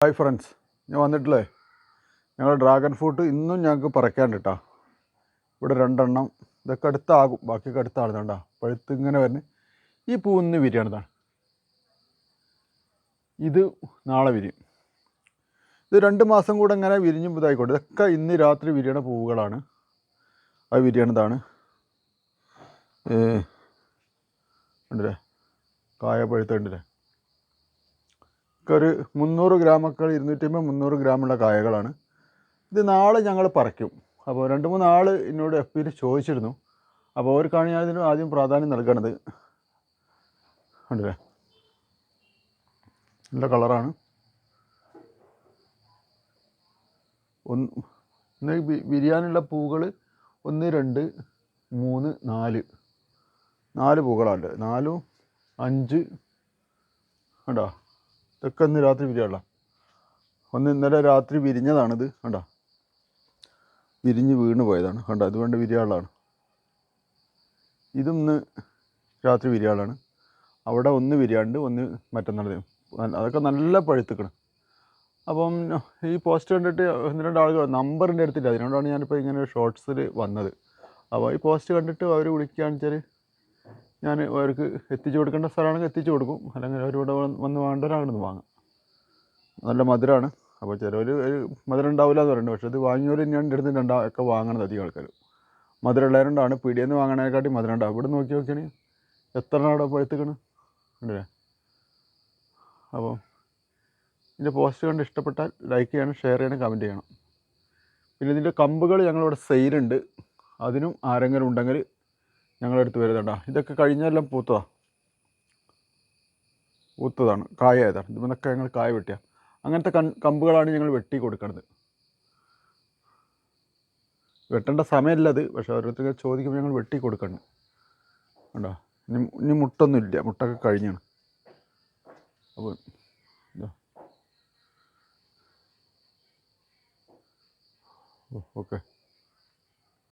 Hi friends, ഞാൻ വന്നിട്ടില്ലേ ഞങ്ങൾ ഡ്രാഗൺ ഫ്രൂട്ട് ഇന്നും ഞങ്ങൾക്ക് പറിക്കാണ്ട് കേട്ടോ. ഇവിടെ രണ്ടെണ്ണം ഇതൊക്കെ അടുത്താകും, ബാക്കിയൊക്കെ അടുത്താകുന്നുണ്ടാ പഴുത്ത് ഇങ്ങനെ വരുന്നത്. ഈ പൂ ഇന്ന് വിരിയണതാണ്, ഇത് നാളെ വിരിയും. ഇത് 2 മാസം കൂടെ ഇങ്ങനെ വിരിഞ്ഞും ഇതായിക്കോട്ടെ. ഇതൊക്കെ ഇന്ന് രാത്രി വിരിയണ പൂവുകളാണ്, അത് വിരിയണതാണ്. ഉണ്ടല്ലേ, കായ പഴുത്ത ഉണ്ടല്ലേ. ഒരു 300 ഗ്രാമൊക്കെ 250-300 ഗ്രാമുള്ള കായകളാണ്. ഇത് നാളെ ഞങ്ങൾ പറിക്കും. അപ്പോൾ 2-3 ആൾ എന്നോട് FB ചോദിച്ചിരുന്നു. അപ്പോൾ അവർക്കാണ് ഞാൻ ഇതിന് ആദ്യം പ്രാധാന്യം നൽകണത്. ഉണ്ടല്ലേ, നല്ല കളറാണ്. ഒന്ന് വിരിയാനുള്ള പൂകൾ 1, 2, 3, 4 പൂക്കളാണ്. 4, 5 കണ്ടോ. ഇതൊക്കെ ഇന്ന് രാത്രി വിരിയാനുള്ള. ഒന്ന് ഇന്നലെ രാത്രി വിരിഞ്ഞതാണിത് കണ്ടോ, വിരിഞ്ഞ് വീണ് പോയതാണ് കണ്ടോ. അതുകൊണ്ട് വിരിയാനുള്ളതാണ്. ഇതും ഇന്ന് രാത്രി വിരിയാനുള്ളതാണ്. അവിടെ ഒന്ന് വിരിയാണ്ട്, ഒന്ന് മറ്റന്നാൾ. അതൊക്കെ നല്ല പഴുത്തുക്കണം. അപ്പം ഈ പോസ്റ്റ് കണ്ടിട്ട് 1-2 ആളുകൾ നമ്പറിൻ്റെ അടുത്തില്ല, അതിനോടാണ് ഞാനിപ്പോൾ ഇങ്ങനെ ഷോർട്സിൽ വന്നത്. അപ്പോൾ ഈ പോസ്റ്റ് കണ്ടിട്ട് അവർ വിളിക്കുകയാണെന്ന് വെച്ചാൽ ഞാൻ അവർക്ക് എത്തിച്ചു കൊടുക്കേണ്ട സ്ഥലമാണെങ്കിൽ എത്തിച്ചു കൊടുക്കും, അല്ലെങ്കിൽ അവരിവിടെ വന്ന് വേണ്ടവരാണെന്ന് വാങ്ങാം. നല്ല മധുരമാണ്. അപ്പോൾ ചിലവർ മധുരം ഉണ്ടാവില്ല എന്ന് പറയുന്നത്, പക്ഷേ ഇത് വാങ്ങിയവർ ഞാൻ എൻ്റെ അടുത്ത് ഒക്കെ വാങ്ങണത് അധികം ആൾക്കാർ. മധുരം ഉള്ളവരുണ്ടാണ്, പീടിയെന്ന് വാങ്ങണേക്കാട്ടി മധുരം ഉണ്ടാവും. ഇവിടെ നോക്കി നോക്കിയാണെങ്കിൽ എത്ര അവിടെ പഴുത്തുക്കണം ഉണ്ടല്ലേ. അപ്പോൾ ഇതിൻ്റെ പോസ്റ്റ് കണ്ട് ഇഷ്ടപ്പെട്ടാൽ ലൈക്ക് ചെയ്യണം, ഷെയർ ചെയ്യണം, കമൻറ്റ് ചെയ്യണം. പിന്നെ ഇതിൻ്റെ കമ്പുകൾ ഞങ്ങളിവിടെ സെയിലുണ്ട്, അതിനും ആരെങ്കിലും ഉണ്ടെങ്കിൽ ഞങ്ങളെടുത്ത് വരുന്നുണ്ടോ. ഇതൊക്കെ കഴിഞ്ഞെല്ലാം പൂത്തതാണ്, കായതാണ്. ഇതിന്നൊക്കെ ഞങ്ങൾ കായ വെട്ടിയ അങ്ങനത്തെ കമ്പുകളാണ് ഞങ്ങൾ വെട്ടി കൊടുക്കുന്നത്. വെട്ടേണ്ട സമയമില്ലത്, പക്ഷേ ഓരോരുത്തർക്ക് ചോദിക്കുമ്പോൾ ഞങ്ങൾ വെട്ടി കൊടുക്കണം കണ്ടോ. ഇനി മുട്ടൊന്നുമില്ല, മുട്ടൊക്കെ കഴിഞ്ഞാണ്. അപ്പോൾ ഓക്കെ.